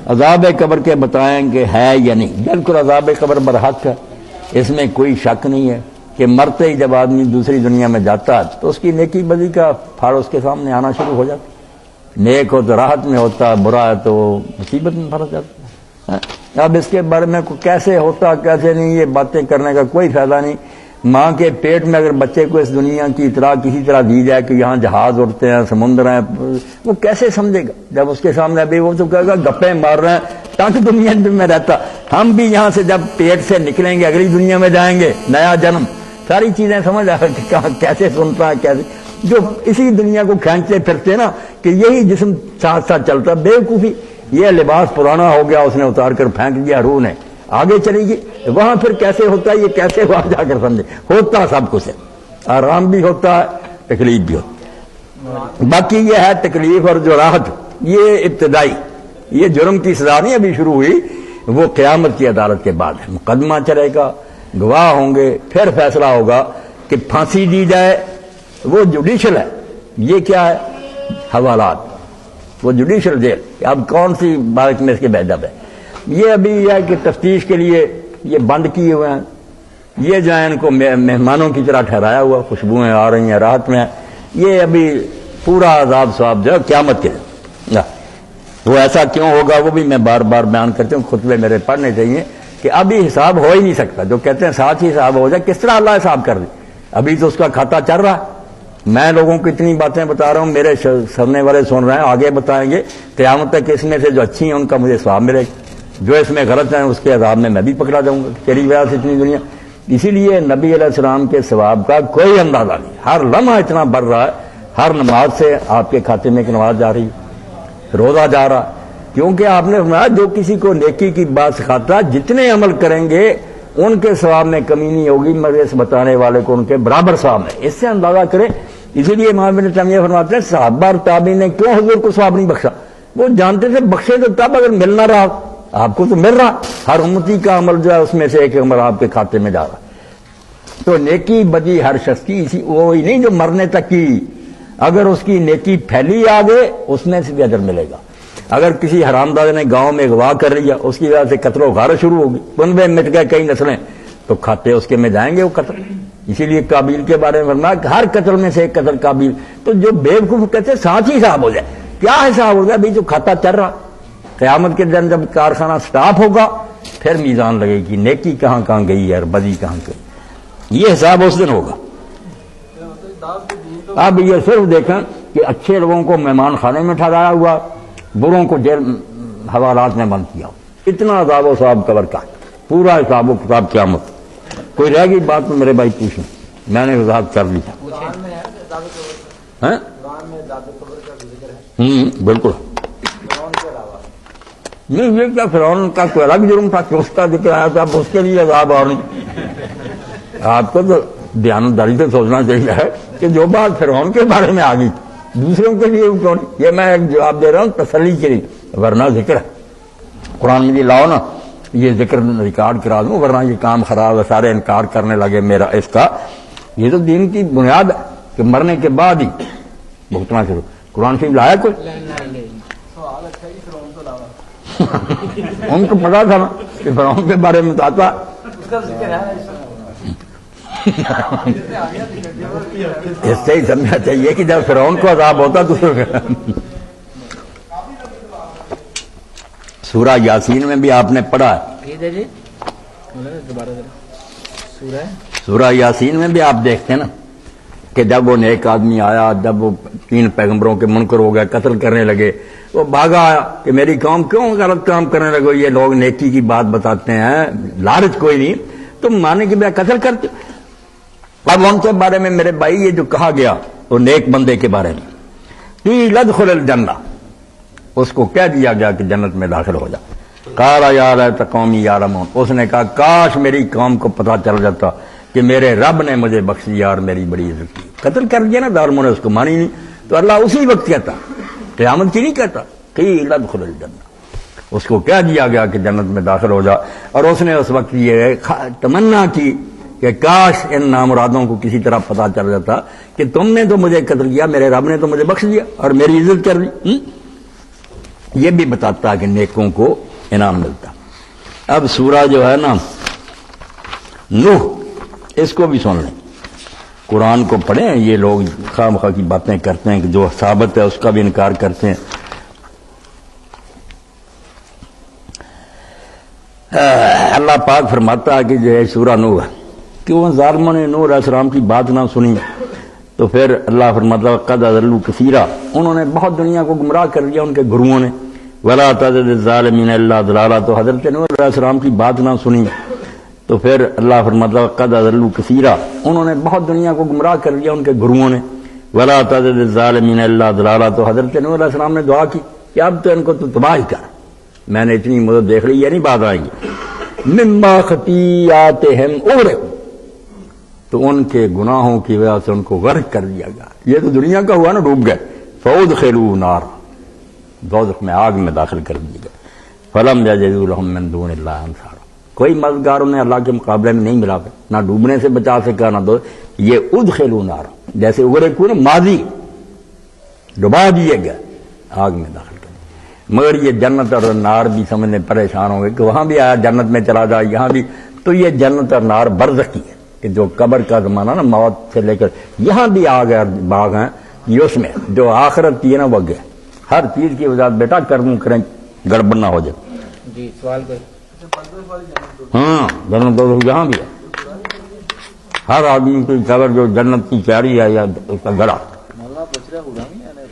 عذاب قبر کے بتائیں کہ ہے یا نہیں؟ بالکل عذاب قبر برحق ہے، اس میں کوئی شک نہیں ہے کہ مرتے ہی جب آدمی دوسری دنیا میں جاتا ہے تو اس کی نیکی بدی کا پھاڑ اس کے سامنے آنا شروع ہو جاتا ہے۔ نیک ہو تو راحت میں ہوتا ہے، برا ہے تو مصیبت میں پھنس جاتا ہے۔ اب اس کے بارے میں کیسے ہوتا کیسے نہیں، یہ باتیں کرنے کا کوئی فائدہ نہیں۔ ماں کے پیٹ میں اگر بچے کو اس دنیا کی اطلاع کسی طرح دی جائے کہ یہاں جہاز اڑتے ہیں، سمندر ہیں، وہ کیسے سمجھے گا؟ جب اس کے سامنے ابھی وہ تو کہے گا گپیں مار رہے ہیں، تاکہ دنیا میں رہتا۔ ہم بھی یہاں سے جب پیٹ سے نکلیں گے اگلی دنیا میں جائیں گے، نیا جنم، ساری چیزیں سمجھ آ کہ کیسے سنتا ہے، کیسے جو اسی دنیا کو کھینچتے پھرتے نا کہ یہی جسم ساتھ ساتھ چلتا۔ بیوقوفی، یہ لباس پرانا ہو گیا، اس نے اتار کر پھینک دیا، روح نے آگے چلی گئی۔ وہاں پھر کیسے ہوتا ہے، یہ کیسے وہاں جا کر سمجھے؟ ہوتا سب کچھ ہے، آرام بھی ہوتا ہے، تکلیف بھی ہوتی ہے۔ باقی یہ ہے تکلیف اور جو راحت، یہ ابتدائی، یہ جرم کی سزا نہیں ابھی شروع ہوئی، وہ قیامت کی عدالت کے بعد ہے۔ مقدمہ چلے گا، گواہ ہوں گے، پھر فیصلہ ہوگا کہ پھانسی دی جائے، وہ جوڈیشل ہے۔ یہ کیا ہے؟ حوالات، وہ جوڈیشل جیل۔ اب کون سی بات میں اس کے بہدب ہے؟ یہ ابھی یہ ہے کہ تفتیش کے لیے یہ بند کیے ہوئے ہیں، یہ جو ہے ان کو مہمانوں کی طرح ٹھہرایا ہوا، خوشبوئیں آ رہی ہیں، راحت میں ہے۔ یہ ابھی پورا عذاب ثواب جو ہے قیامت کے دن۔ وہ ایسا کیوں ہوگا وہ بھی میں بار بار بیان کرتا ہوں، خطبے میرے پڑھنے چاہیے کہ ابھی حساب ہو ہی نہیں سکتا۔ جو کہتے ہیں ساتھ ہی حساب ہو جائے، کس طرح اللہ حساب کر دے؟ ابھی تو اس کا کھاتا چل رہا ہے۔ میں لوگوں کو اتنی باتیں بتا رہا ہوں، میرے سننے والے سن رہے ہیں، آگے بتائیں گے قیامت تک اس میں سے جو اچھی ہیں ان کا مجھے ثواب ملے گا، جو اس میں غلط ہیں اس کے عذاب میں بھی پکڑا جاؤں گا، تیری وجہ سے اتنی دنیا۔ اسی لیے نبی علیہ السلام کے ثواب کا کوئی اندازہ نہیں، ہر لمحہ اتنا بڑھ رہا ہے، ہر نماز سے آپ کے کھاتے میں ایک نماز جا رہی ہے، روزہ جا رہا، کیونکہ آپ نے فرمایا جو کسی کو نیکی کی بات سکھاتا، جتنے عمل کریں گے ان کے ثواب میں کمی نہیں ہوگی مگر اس بتانے والے کو ان کے برابر ثواب ہے۔ اس سے اندازہ کریں۔ اسی لیے امام ابن تیمیہ فرماتے ہیں صحابہ اور تابعین نے کیوں حضور کو ثواب نہیں بخشا؟ وہ جانتے تھے بخشے تو تب اگر مل نہ رہا، آپ کو تو مل رہا، ہر امتی کا عمل جو ہے اس میں سے ایک عمل آپ کے کھاتے میں جا رہا۔ تو نیکی بدی ہر شخص کی اسی وہی نہیں جو مرنے تک کی، اگر اس کی نیکی پھیلی آگے اس میں سے بھی اجر ملے گا۔ اگر کسی حرامزادے نے گاؤں میں اغوا کر لیا، اس کی وجہ سے قتل و غارت شروع ہوگی، ان میں مٹ گئے کئی نسلیں، تو کھاتے اس کے میں جائیں گے وہ قتل۔ اسی لیے قابیل کے بارے میں فرمایا کہ ہر قتل میں سے ایک قتل قابیل۔ تو جو بیوقوف کہتے ہیں ساتھ ہی حساب ہو جائے، کیا حساب ہو گیا؟ ابھی جو کھاتا چل رہا، قیامت کے دن جب کارخانہ سٹاپ ہوگا پھر میزان لگے گی، نیکی کہاں کہاں گئی ہے اور بدی کہاں گئی، یہ حساب اس دن ہوگا۔ اب یہ صرف دیکھیں کہ اچھے لوگوں کو مہمان خانے میں ٹھہرایا ہوا، بروں کو جیل حوالات میں بند کیا، اتنا عذاب و ثواب قبر کا، پورا حساب و کتاب قیامت۔ کوئی رہ گئی بات میں میرے بھائی پوچھیں، میں نے وضاحت کر لی ہے۔ بالکل نہیں، یہ کیا فرعون کا کوئی الگ جرم تھا کہ اس کا ذکر آیا تھا، اب اس کے لیے عذاب اور نہیں۔ آپ کو تو دیانتداری سے سوچنا چاہیے کہ جو بات فرعون کے بارے میں آ گئی دوسروں کے لیے کیوں نہیں؟ یہ میں ایک جواب دے رہا ہوں تسلی کے لیے، ورنہ ذکر ہے قرآن میں لاؤ نا، یہ ذکر ریکارڈ کرا دوں، ورنہ یہ کام خراب ہے، سارے انکار کرنے لگے میرا اس کا۔ یہ تو دین کی بنیاد ہے کہ مرنے کے بعد ہی بھگتنا شروع۔ قرآن شریف لایا کوئی؟ ان کو پتا تھا نا کہ فرعون کے بارے میں تو آتا۔ اس سے ہی سمجھنا چاہیے کہ جب فرعون کو عذاب ہوتا تو سورہ یاسین میں بھی آپ نے پڑھا ہے، سورہ یاسین میں بھی آپ دیکھتے ہیں نا کہ جب وہ نیک آدمی آیا، جب وہ 3 پیغمبروں کے منکر ہو گئے، قتل کرنے لگے، وہ بھاگا آیا کہ میری قوم کیوں غلط کام کرنے لگو، یہ لوگ نیکی کی بات بتاتے ہیں، لالچ کوئی نہیں، تم ماننے کے بجائے قتل کرتے۔ اب ان کے بارے میں میرے بھائی یہ جو کہا گیا وہ نیک بندے کے بارے میں، قیل ادخل الجنہ، اس کو کہہ دیا گیا کہ جنت میں داخل ہو جا۔ قال یا لیت قومی یعلمون، اس نے کہا کاش میری قوم کو پتہ چل جاتا کہ میرے رب نے مجھے بخش دیا اور میری بڑی عزت کی۔ قتل کر دیا نا، ظالموں نے اس کو مانی نہیں، تو اللہ اسی وقت کہتا، قیامت کی نہیں کہتا، قیل ادخل الجنہ، اس کو کہہ دیا گیا کہ جنت میں داخل ہو جا۔ اور اس نے اس وقت یہ تمنا کی کہ کاش ان نامرادوں کو کسی طرح پتہ چل جاتا کہ تم نے تو مجھے قتل کیا، میرے رب نے تو مجھے بخش دیا اور میری عزت کر دی۔ یہ بھی بتاتا ہے کہ نیکوں کو انعام ملتا. اب سورہ جو ہے نا نوح، اس کو بھی سن لیں. قرآن کو پڑھیں. یہ لوگ خواہ مخواہ کی باتیں کرتے ہیں کہ جو ثابت ہے اس کا بھی انکار کرتے ہیں. اللہ پاک فرماتا ہے کہ جو ہے سورہ نوح ہے کہ وہ ظالموں نے نوح علیہ السلام کی بات نہ سنی تو پھر اللہ فرماتا ہے قد اضلوا کثیرا، انہوں نے بہت دنیا کو گمراہ کر دیا ان کے گروؤں نے. ولا تزد الظالمین الا ضلالا، تو حضرت نوح علیہ السلام کی بات نہ سنی تو پھر اللہ فرماتا ہے قد اضلوا کثیرا، انہوں نے بہت دنیا کو گمراہ کر دیا ان کے گروؤں نے. ولا تزد الظالمین الا ضلالا، تو حضرت نوح علیہ السلام نے دعا کی کہ اب تو ان کو تو تباہ ہی کر، میں نے اتنی مدت دیکھ لی، یہ نہیں بات آئیں گی. مما خطیئاتہم اغرقوا، تو ان کے گناہوں کی وجہ سے ان کو غرق کر دیا گیا. یہ تو دنیا کا ہوا نا، ڈوب گئے. فادخلوا نار، دوزخ میں آگ میں داخل کر دیے گئے. فلم یجدوا لهم من دون اللہ انصارا، کوئی مددگار انہیں اللہ کے مقابلے میں نہیں ملا، نہ ڈوبنے سے بچا سکا نہ دو. یہ ادخلوا نار، جیسے اغرقوا نا ماضی، ڈبا دیے گئے، آگ میں داخل کر دیا. مگر یہ جنت اور نار بھی سمجھنے پریشان ہوں گے کہ وہاں بھی آیا جنت میں چلا جائے، یہاں بھی. تو یہ جنت اور نار برزخی ہے کہ جو قبر کا زمانہ نا موت سے لے کر یہاں بھی آگ اور باغ ہیں، یہ اس میں جو آخرت کی ہے نا وہ گئے. ہر چیز کی وجہ بیٹا کروں کریں گڑبڑ نہ ہو جائے. جی سوال کوئی؟ ہاں جنت تو یہاں بھی ہے. ہر آدمی کی قبر جو جنت کی چاری ہے یا اس کا گڑا. مولانا پوچھ رہا ہوگا نہیں